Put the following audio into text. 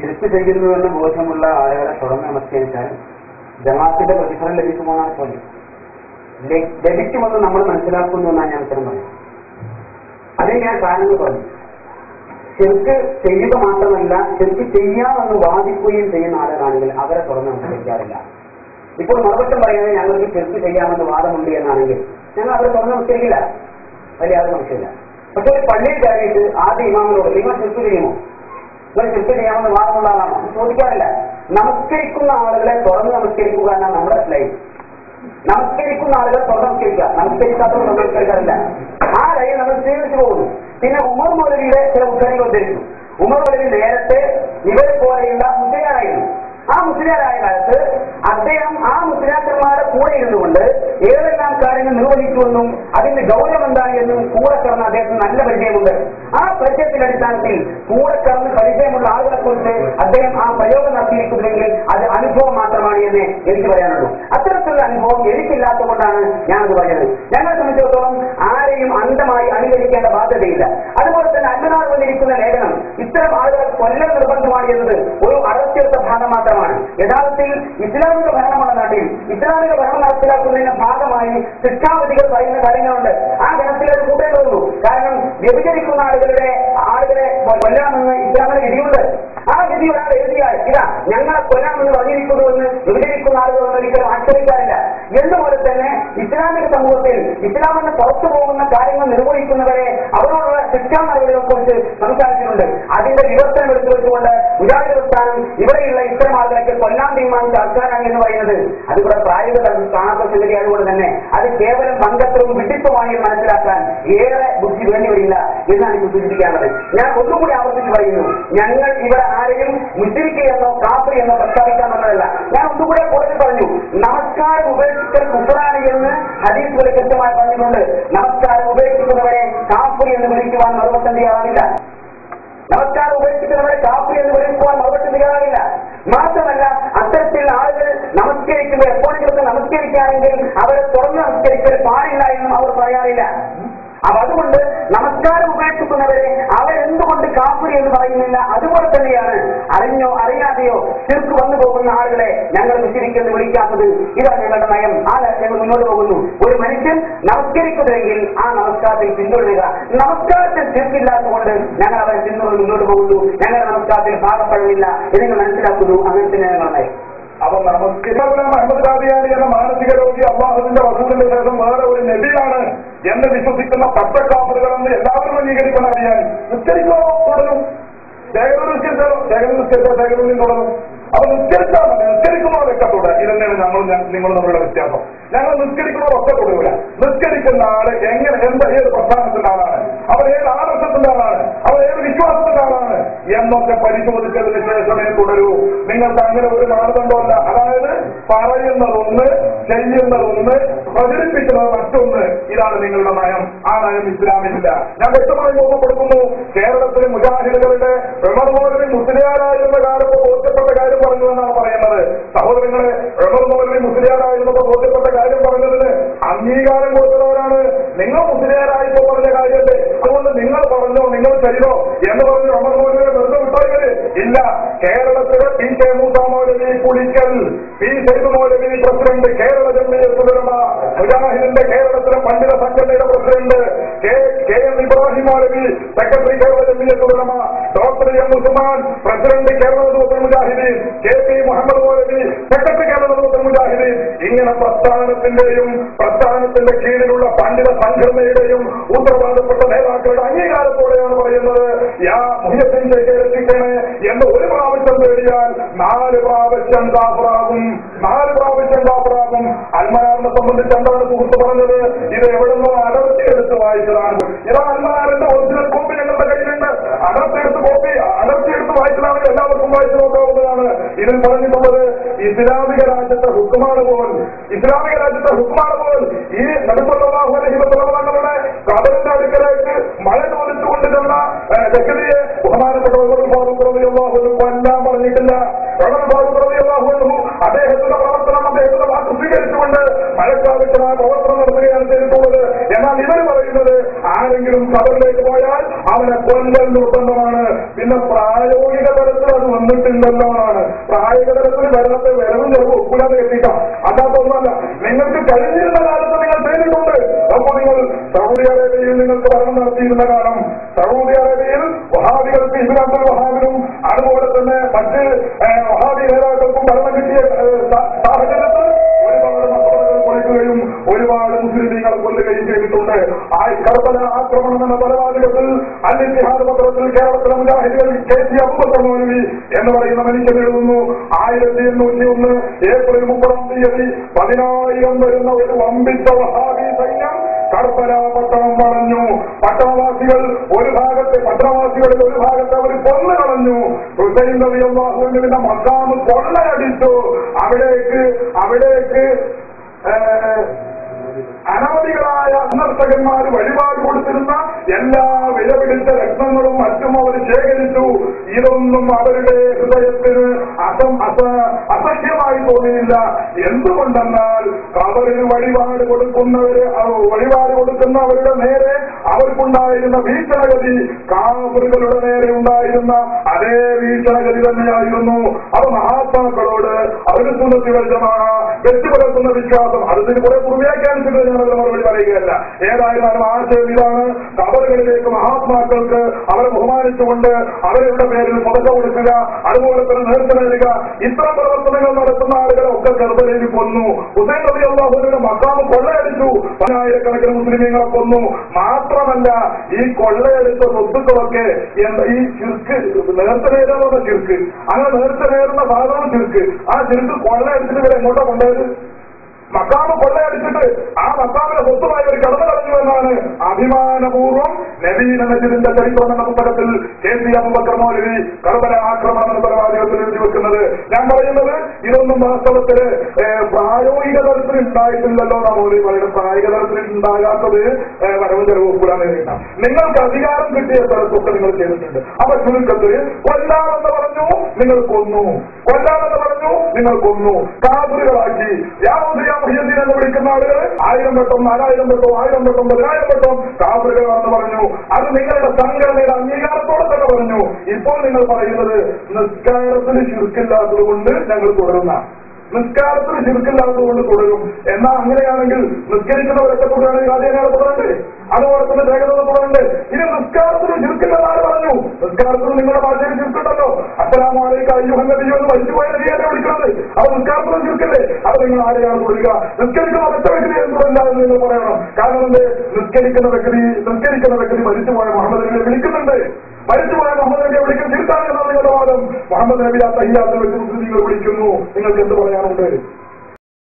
ശിർക്ക് ചെയ്യുന്നുവെന്ന് ബോധ്യമുള്ള ആളുകളെ തുറന്ന് നമസ്കരിച്ചാൽ ജമാഅത്തിന്റെ പ്രതിഫലം ലഭിക്കുമെന്നാണ് ചോദ്യം. ലഭിക്കുമെന്ന് നമ്മൾ മനസ്സിലാക്കുന്നു എന്നാണ് ഞാൻ ഉത്തരം പറയുന്നത്. അതിന് ഞാൻ കാരണങ്ങൾ പറഞ്ഞു. ശിർക്ക് ചെയ്യുക മാത്രമല്ല, ശിർക്ക് ചെയ്യാമെന്ന് വാദിക്കുകയും ചെയ്യുന്ന ആളുകളാണെങ്കിൽ അവരെ തുറന്ന് നമസ്കരിക്കാറില്ല. ഇപ്പോൾ മറുപക്ഷം പറയുന്നത് ഞങ്ങൾക്ക് ശിർക്ക് ചെയ്യാമെന്ന് വാദമുണ്ട് എന്നാണെങ്കിൽ ഞങ്ങൾ അവരെ തുറന്ന് നമസ്കരിക്കില്ല, വലിയ യാതൊരു സംശയമില്ല. പക്ഷെ ഒരു പള്ളിയിൽ കയറിയിട്ട് ആദ്യ ഇമാമിനോട് നിങ്ങൾ ശിർക്ക് ചെയ്യുമോ, നിങ്ങൾ ശിർക്ക് ചെയ്യാമെന്ന് വാദമുള്ള ആളാണോ ചോദിക്കാറില്ല. നമസ്കരിക്കുന്ന ആളുകളെ തുറന്ന് നമസ്കരിക്കുക എന്നാണ് നമ്മുടെ ലൈൻ. നമസ്കരിക്കുന്ന ആളുകൾ തുറന്ന് നമസ്കരിക്കുക, നമസ്കരിക്കാത്തവർ നമസ്കരിക്കാറില്ല. ആ ലൈൻ നമ്മൾ സ്വീകരിച്ചു പോകുന്നു. പിന്നെ ഉമർ മൗലവിയുടെ ചില ഉദ്ധരണികൾ ഉദ്ധരിച്ചു. ഉമർ മൗലവി നേരത്തെ ഇവരെ പോലെയുള്ള മുസ്ലിയാരായിരുന്നു. ആ മുസ്ലിയാരായ കാലത്ത് അദ്ദേഹം ആ മുസ്ലിയാക്കന്മാരുടെ കൂടെ ഇരുന്നുകൊണ്ട് ഏതെല്ലാം കാര്യങ്ങൾ നിർവഹിച്ചുവെന്നും അതിന്റെ ഗൗരവം എന്താണ് എന്നും കൂടെ കടന്ന് അദ്ദേഹത്തിന് നല്ല പരിചയമുണ്ട്. ആ പരിചയത്തിന്റെ അടിസ്ഥാനത്തിൽ കൂടെ കടന്ന് പരിചയമുള്ള ആളുകളെ കുറിച്ച് അദ്ദേഹം ആ പ്രയോഗം നടത്തിയിരിക്കുന്നെങ്കിൽ അത് അനുഭവം മാത്രമാണ് എന്ന് എനിക്ക് പറയാനുള്ളൂ. അത്തരത്തിലുള്ള അനുഭവം എനിക്കില്ലാത്തത് കൊണ്ടാണ് ഞാനത് പറഞ്ഞത്. ഞങ്ങളെ സംബന്ധിച്ചിടത്തോളം ആരെയും അന്ധമായി അനുകരിക്കേണ്ട ബാധ്യതയില്ല. അതുപോലെ തന്നെ അന്മനാൾ വന്നിരിക്കുന്ന ലേഖനം ഇത്തരം ആളുകൾ കൊല്ലം നിർബന്ധമാണ് എന്നത് ഒരു അടർത്തിയെടുത്ത ഭാഗം മാത്രമാണ്. യഥാർത്ഥത്തിൽ ഇസ്ലാമിക ഭരണമുള്ള നാട്ടിൽ ഇസ്ലാമിക ഭരണം നടപ്പിലാക്കുന്നതിന്റെ ഭാഗമായി ശിക്ഷാവിധികൾ പറയുന്ന കാര്യങ്ങളുണ്ട്. ആ ഗണത്തിൽ അത് കൂട്ടേണ്ടതുള്ളൂ. കാരണം വ്യഭിചരിക്കുന്ന ആളുകളെ കൊല്ലാമെന്ന് ഇസ്ലാമിന് വിധിയുണ്ട്. ആ വിധി ഒരാൾ എഴുതിയാൽ ഇതാ ഞങ്ങളെ കൊല്ലാമെന്ന് പറഞ്ഞിരിക്കുന്നുവെന്ന് വ്യഭിചരിക്കുന്ന ആളുകളൊന്നും ഒരിക്കലും ആക്ഷേപിക്കാറില്ല. എന്നപോലെ തന്നെ ഇസ്ലാമിക സമൂഹത്തിൽ ഇസ്ലാമിന് പുറത്തു പോകുന്ന കാര്യങ്ങൾ നിർവഹിക്കുന്നവരെ അവരോടുള്ള ശിക്ഷാ നടപടികളെ കുറിച്ച് സംസാരിച്ചിട്ടുണ്ട്. അതിന്റെ വിവർത്തനം എടുത്തു വെച്ചുകൊണ്ട് മുജാഹിദ് പ്രസ്ഥാനം ഇവിടെയുള്ള ഇത്തരം ആളുകളൊക്കെ കൊല്ലാൻ തീരുമാനിച്ച ആൾക്കാരാണ് എന്ന് പറയുന്നത് അതിവിടെ പ്രായോഗിക കാണാത്ത സംഗതി. അതുകൊണ്ട് തന്നെ അത് കേവലം ബന്ധത്രവും വിഡിത്തമായി മനസ്സിലാക്കാൻ ഏറെ ബുദ്ധി വേണ്ടിവരില്ല എന്നാണ് എനിക്ക് സൂചിപ്പിക്കാനുള്ളത്. ഞാൻ ഒന്നുകൂടി ആവർത്തിച്ച് പറയുന്നു, ഞങ്ങൾ ഇവിടെ ആരെയും മുസ്ലിക്കെന്നോ കാഫിർ എന്നോ പ്രസ്താവിക്കാൻ വന്നതല്ല. ഞാൻ ഒന്നുകൂടെ കൂടുതൽ പറഞ്ഞു, നമസ്കാരം ഉപേക്ഷിക്കൽ കുഫറാണ് എന്ന് ഹദീസുകൾ കൃത്യമായി പറഞ്ഞിട്ടുണ്ട്. നമസ്കാരം ഉപേക്ഷിക്കുന്നവരെ കാഫിർ എന്ന് വിളിക്കുവാൻ മറുപക്ഷം തയ്യാറാവില്ല. നമസ്കാരം ഉപേക്ഷിക്കുന്നവരെ കാഫിർ എന്ന് വിളിക്കുവാൻ മറുപക്ഷം തയ്യാറാവില്ല. മാത്രമല്ല അത്തരത്തിൽ ആളുകൾ നമസ്കരിക്കുമ്പോൾ എപ്പോഴെങ്കിലും നമസ്കരിക്കുകയാണെങ്കിൽ അവരെ തുറന്ന് നമസ്കരിക്കൽ പാടില്ല എന്നും അവർ പറയാറില്ല. അപ്പൊ അതുകൊണ്ട് നമസ്കാരം ഉപേക്ഷിക്കുന്നവരെ അവരെന്തുകൊണ്ട് കാഫിർ എന്ന് പറയുന്നില്ല. അതുപോലെ തന്നെയാണ് അറിഞ്ഞോ അറിയാതെയോ ശിർക്ക് വന്നു പോകുന്ന ആളുകളെ ഞങ്ങൾ മുസ്ലിക്കെന്ന് വിളിക്കാത്തത്. ഇതാണ് ഞങ്ങളുടെ നയം. ആ ഞങ്ങൾ മുന്നോട്ട് പോകുന്നു. ഒരു മനുഷ്യൻ നമസ്കരിക്കുന്നുവെങ്കിൽ ആ നമസ്കാരത്തിൽ പിന്തുടരുക. നമസ്കാരത്തിൽ ശിർക്കില്ലാത്തതുകൊണ്ട് ഞങ്ങൾ അവരെ പിന്തുടർന്ന് മുന്നോട്ട് പോകുന്നു. ഞങ്ങളുടെ നമസ്കാരത്തിൽ ഭാഗപ്പെടുന്നില്ല എന്ന് മനസ്സിലാക്കുന്നു. അങ്ങനെ തന്നെ ഞങ്ങളുടെ നയം. അപ്പൊ നമസ്കാരം മുഹമ്മദ് ഖാദിയാനി എന്ന മാനസിക രോഗി അള്ളാഹുവിന്റെ റസൂലിന്റെ ശേഷം വേറെ ഒരു നബിയാണ് എന്ന് വിശ്വസിക്കുന്ന പച്ചക്കാഫറുകളെന്ന് എല്ലാവരും അംഗീകരിക്കുന്ന അറിയാൻ നിസ്കരിക്കോ തുടരും, ശേഖരനിൽ തുടരും. അപ്പൊ നിസ്കരിച്ചാൽ മതി. നിസ്കരിക്കുന്നവരൊക്കെ തുടരും. ഇതന്നെയാണ് നിങ്ങൾ തമ്മിലുള്ള വ്യത്യാസം. ഞങ്ങൾ നിസ്കരിക്കുന്നവരൊക്കെ തുടരൂല. നിസ്കരിക്കുന്ന ആള് എങ്ങനെ ഏത് പ്രസ്ഥാനത്തിന്റെ ആളാണ്, അവർ ഏത് ആദർശത്തിന്റെ ആളാണ്, അവർ ഏത് വിശ്വാസത്തിന്റെ ആളാണ് എന്നൊക്കെ പരിശോധിച്ചതിന് ശേഷമേ തുടരൂ. നിങ്ങൾക്ക് അങ്ങനെ ഒരു മാനദണ്ഡമല്ല. അതായത് പറയുന്നതൊന്ന്, ചെയ്യുന്നതൊന്ന്, പ്രചരിപ്പിക്കുന്നത് മറ്റൊന്ന്. ഇതാണ് നിങ്ങളുടെ നയം. ആ നയം ഇസ്ലാമിലില്ല. ഞാൻ വ്യക്തമായി ഓർമ്മപ്പെടുത്തുന്നു, കേരളത്തിലെ മുജാഹിദുകളുടെ ഉമർ മൗലവി മുസ്ലിയാരായിരുന്ന കാലത്ത് ബോധ്യപ്പെട്ട കാര്യം പറഞ്ഞു എന്നാണ് പറയുന്നത്. സഹോദരങ്ങളെ, ഉമർ മൗലവി മുസ്ലിയാരായിരുന്നപ്പോൾ ബോധ്യപ്പെട്ട കാര്യം പറഞ്ഞതിന് അംഗീകാരം കൊടുക്കുന്നവരാണ്. നിങ്ങൾ മുസ്ലിയാരായപ്പോ പറഞ്ഞ കാര്യമല്ലേ, അതുകൊണ്ട് നിങ്ങൾ പറഞ്ഞോ നിങ്ങൾ ചെയ്തോ എന്ന് പറഞ്ഞ് ഉമർ മൗലവിയെ വെറുതെ വിട്ടവര് ഇല്ല. കേരളത്തിലെ P K Moosa Moulavi Pulikkal, P Said Moulavi president, Kerala Jamiyyathul Ulama മുജാഹിദിന്റെ കേരളത്തിലെ പണ്ഡിത സംഘടനയുടെ president, K M Ibrahim Moulavi secretary Kerala Jamiyyathul Ulama, doctor M Usman president Kerala Doothal Mujahideen, K P Muhammad Moulavi secretary Kerala Doothal Mujahideen. ഇങ്ങനെ പ്രസ്ഥാനത്തിന്റെ കീഴിലുള്ള പണ്ഡിത സംഘടനയുടെയും ഉത്തരവാദപ്പെട്ട നേതാക്കളുടെ അംഗീകാരത്തോടെയാണ് പറയുന്നത്. യാ മുഹ്യദ്ദീൻ ശേഖരിക്കണേ എന്ന് ഒരു പ്രാവശ്യം തേടിയാൽ 4 പ്രാവശ്യം കാഫിറാകും. 4 പ്രാവശ്യം കാഫിറാകും. അൽമനാറിനെ സംബന്ധിച്ച് എന്താണ് സുഹൃത്ത് പറഞ്ഞത്? ഇത് എവിടുന്നോ അടർത്തിയെടുത്ത് വായിച്ചതാണ്. ഇതാ അൽമനാറിന്റെ ഒറിജിനൽ കോപ്പി ഞങ്ങളുടെ കയ്യിലുണ്ട്. അടർത്തിയെടുത്ത് വായിച്ചതാണെങ്കിൽ എല്ലാവർക്കും വായിച്ചു നോക്കാവുന്നതാണ്. ഇതിൽ പറഞ്ഞിട്ടുള്ളത് ഇസ്ലാമിക രാജ്യത്തെ ഹുക്കുമാണ് പോൽ. ഈ നബി സല്ലല്ലാഹു അലൈഹി വസല്ലം തങ്ങളുടെ ഖബറിന്റെ അടുക്കലേക്ക് മഴ ചോദിച്ചുകൊണ്ട് ചെന്ന ജക്കരിയെ ബഹുമാനപ്പെട്ട ഉമർ ഫാറൂഖ് റളിയല്ലാഹു അൻഹു കൊല്ലാൻ പറഞ്ഞിട്ടില്ല. ഉമർ ഫാറൂഖ് റളിയല്ലാഹു അൻഹു അദ്ദേഹത്തിന്റെ പ്രവർത്തനം, അദ്ദേഹത്തിന്റെ വാക്ക് സ്വീകരിച്ചുകൊണ്ട് മഴക്കാലത്തിന് ആ പ്രവർത്തനം നടത്തുകയാണ് ചെയ്തിട്ടുള്ളത്. എന്നാൽ ഇവർ പറയുന്നത് ആരെങ്കിലും ഖബറിലേക്ക് പോയാൽ അവനെ കൊല്ലൽ നിർബന്ധമാണ്. പിന്നെ പ്രായോഗിക തലത്തിൽ അത് വന്നിട്ടില്ലല്ലോ എന്നാണ്. പ്രായകതലത്തിൽ വെള്ളത്തെ വിരവും ചെറുപ്പം ഒപ്പിടാതെ കെട്ടിക്കാം. അല്ലാത്തൊന്നുമല്ല. നിങ്ങൾക്ക് കഴിഞ്ഞിരുന്ന കാലത്ത് നിങ്ങൾ ചെയ്തിട്ടുണ്ട്. അപ്പോൾ നിങ്ങൾ സൗദി അറേബ്യയിൽ നിങ്ങൾക്ക് ഭരണം നടത്തിയിരുന്ന കാലം, സൗദി അറേബ്യയിൽ വഹാബികൾക്ക് ഇബ്നു അബ്ദുൽ വഹാബിനും അതുപോലെ തന്നെ മറ്റ് വഹാബി നേതാക്കൾക്കും ഭരണം കിട്ടിയ സാഹചര്യത്തിൽ ഒരുപാട് മക്കളുകൾ കൊല്ലുകയും ഒരുപാട് മുസ്ലിമീങ്ങൾ കൊല്ലുകയും ചെയ്തിട്ടുണ്ട്. കർബല ആക്രമണം എന്ന കൊലപാതകത്തിൽ അൽ-ഇത്തിഹാദ് പത്രത്തിൽ കേരളത്തിലെ മുജാഹിദുകൾ KC അബൂബക്കർ മൗലവി എന്ന് പറയുന്ന മനുഷ്യൻ എഴുതുന്നു, 1801 ഏപ്രിൽ 30-ാം തീയതി 10,000 വരുന്ന ഒരു വമ്പിച്ച വഹാബി സൈന്യം കർബല പട്ടണം വളഞ്ഞു. പട്ടണവാസികളിൽ ഒരു ഭാഗത്തെ അവർ കൊന്നു കളഞ്ഞു. ഹുസൈൻ റളിയല്ലാഹു അൻഹുവിന്റെ മഖാം കൊള്ളയടിച്ചു. അവിടേക്ക് അനവധികളായ സന്ദർശകന്മാർ വഴിപാട് കൊടുത്തിരുന്ന എല്ലാ വിലപിടിച്ച രത്നങ്ങളും മറ്റും അവർ ശേഖരിച്ചു. ഇതൊന്നും അവരുടെ ഹൃദയത്തിന് അസഹ്യമായി തോന്നിയില്ല. എന്തുകൊണ്ടെന്നാൽ കബറിന് വഴിപാട് കൊടുക്കുന്നവരുടെ നേരെ അവർക്കുണ്ടായിരുന്ന വീക്ഷണഗതി കാഫിറുകളുടെ നേരെ ഉണ്ടായിരുന്ന അതേ വീക്ഷണഗതി തന്നെയായിരുന്നു. അവ മഹാത്മാക്കളോട് അവരുടെ സുന്നത്തി വൽജമാഅ വെച്ചുപുലർത്തുന്ന വിശ്വാസം അതിന് കുറെ വ്യാഖ്യാനിച്ചിട്ട് ഞാനത് മറുപടി പറയുകയല്ല. ഏതായാലും ആശയം ഇതാണ്. കബറുകളിലേക്ക് മഹാത്മാക്കൾക്ക് അവരെ ബഹുമാനിച്ചുകൊണ്ട് അവരുടെ പേരിൽ മുതക്ക കൊടുക്കുക, അതുപോലെ തന്നെ നേർച്ച നേടുക, ഇത്തരം പ്രവർത്തനങ്ങൾ നടത്തുന്ന ആളുകളെ ഒക്കെ കർബലയിൽ കൊന്നു. ഹുസൈൻ റളിയല്ലാഹു അൻഹുവിന്റെ മഖാം കൊള്ളയടിച്ചു. 10,000 മുസ്ലിമീങ്ങളെ കൊന്നു. മാത്രമല്ല ഈ കൊള്ളയടിച്ച സ്വത്തുക്കളൊക്കെ ഈ ചിർക്ക് നേർച്ച നേടുന്ന ചിർക്ക്, അങ്ങനെ നേർച്ച നേടുന്ന സാധനം ചിർക്ക്, ആ ചിർക്ക് കൊള്ളയടിച്ചിട്ട് ഇവരെ എങ്ങോട്ടാ കൊണ്ടുപോയത്? മക്കാമ് കൊള്ളയടിച്ചിട്ട് ആ മക്കാമിന്റെ സ്വത്തുമായി ഒരു കടന്നു കളഞ്ഞു എന്നാണ് അഭിമാനപൂർവ്വം നബീന നജിദിന്റെ ചരിത്രം എന്ന പുസ്തകത്തിൽ KC അബൂബക്കർ മൗലവി കർബല ആക്രമണം എന്ന പരമാധിപത്തിൽ എഴുതി വെക്കുന്നത്. ഞാൻ പറയുന്നത് ഇതൊന്നും വാസ്തവത്തില് പ്രായോഗിക തലത്തിൽ ഉണ്ടായിട്ടില്ലല്ലോ. മൗലവി പറയുന്നത് പ്രായോഗിക തലത്തിൽ ഉണ്ടാകാത്തത് വരവും ചെലവ് ഒപ്പിടാൻ വേണ്ടിയിട്ടാണ്. നിങ്ങൾക്ക് അധികാരം കിട്ടിയ സ്ഥലത്തൊക്കെ നിങ്ങൾ ചെയ്തിട്ടുണ്ട്. അപ്പൊ ചുരുക്കത്തിൽ കൊല്ലാമെന്ന് പറഞ്ഞു, നിങ്ങൾ കൊന്നു. കൊല്ലാമെന്ന് പറഞ്ഞു, നിങ്ങൾ കൊന്നു. കാഫിറുകളാക്കി മുഹ്യദ്ദീൻ എന്ന് വിളിക്കുന്ന ആളുകൾ 1000 വട്ടം 4000 വട്ടം 1000 വട്ടം 10,000 വട്ടം കാഫിറുകളാണെന്ന് പറഞ്ഞു. അത് നിങ്ങളുടെ സംഘടനയുടെ അംഗീകാരത്തോടെ തന്നെ പറഞ്ഞു. ഇപ്പോൾ നിങ്ങൾ പറയുന്നത് നിസ്കാരത്തിന് ശിർക്കില്ലാത്തത് കൊണ്ട് ഞങ്ങൾ തുടരുന്ന, നിസ്കാരത്തിന് ശിർക്കില്ലാത്തതുകൊണ്ട് തുടരും. എന്നാൽ അങ്ങനെയാണെങ്കിൽ നിസ്കരിക്കുന്നവരൊക്കെ തുടരുകയാണെങ്കിൽ അതേ തുടരണ്ടേ? അതുപോലെ തന്നെ വേഗത തുടരണ്ടേ? ഇനി നിസ്കാരത്തിന് ശിർക്കില്ലെന്ന് ആര് പറഞ്ഞു? നിസ്കാരത്തിന് നിങ്ങളുടെ ഭാഷയിൽ ശിർക്കുണ്ടല്ലോ. അസ്സലാമു അലൈക അയ്യുഹൻ നബിയ്യ് എന്ന് വലിച്ചുപോയ നബിയെ വിളിക്കുന്നത്. അത് നിസ്കാരത്തിനും ശിർക്കില്ലേ? അത് നിങ്ങൾ ആരെയാണ് തുടരുക? നിസ്കരിക്കുന്ന ഒറ്റ വ്യക്തിയെ തുടരില്ല എന്ന് നിങ്ങൾ പറയണം. കാരണം എന്ത്? നിസ്കരിക്കുന്ന വ്യക്തി മരിച്ചുപോയ മുഹമ്മദ് നബിയെ വിളിക്കുന്നുണ്ട്. മരിച്ചുപോയ മുഹമ്മദ് നബിയെ വിളിക്കുന്ന ശിർക്കാണ് എന്നാണ് നിങ്ങളുടെ വാദം. മുഹമ്മദ് നബി ആ തയ്യാത്ത വെച്ച് മുസ്ലിങ്ങൾ വിളിക്കുന്നു. നിങ്ങൾക്ക് എന്ത് പറയാനുണ്ട്?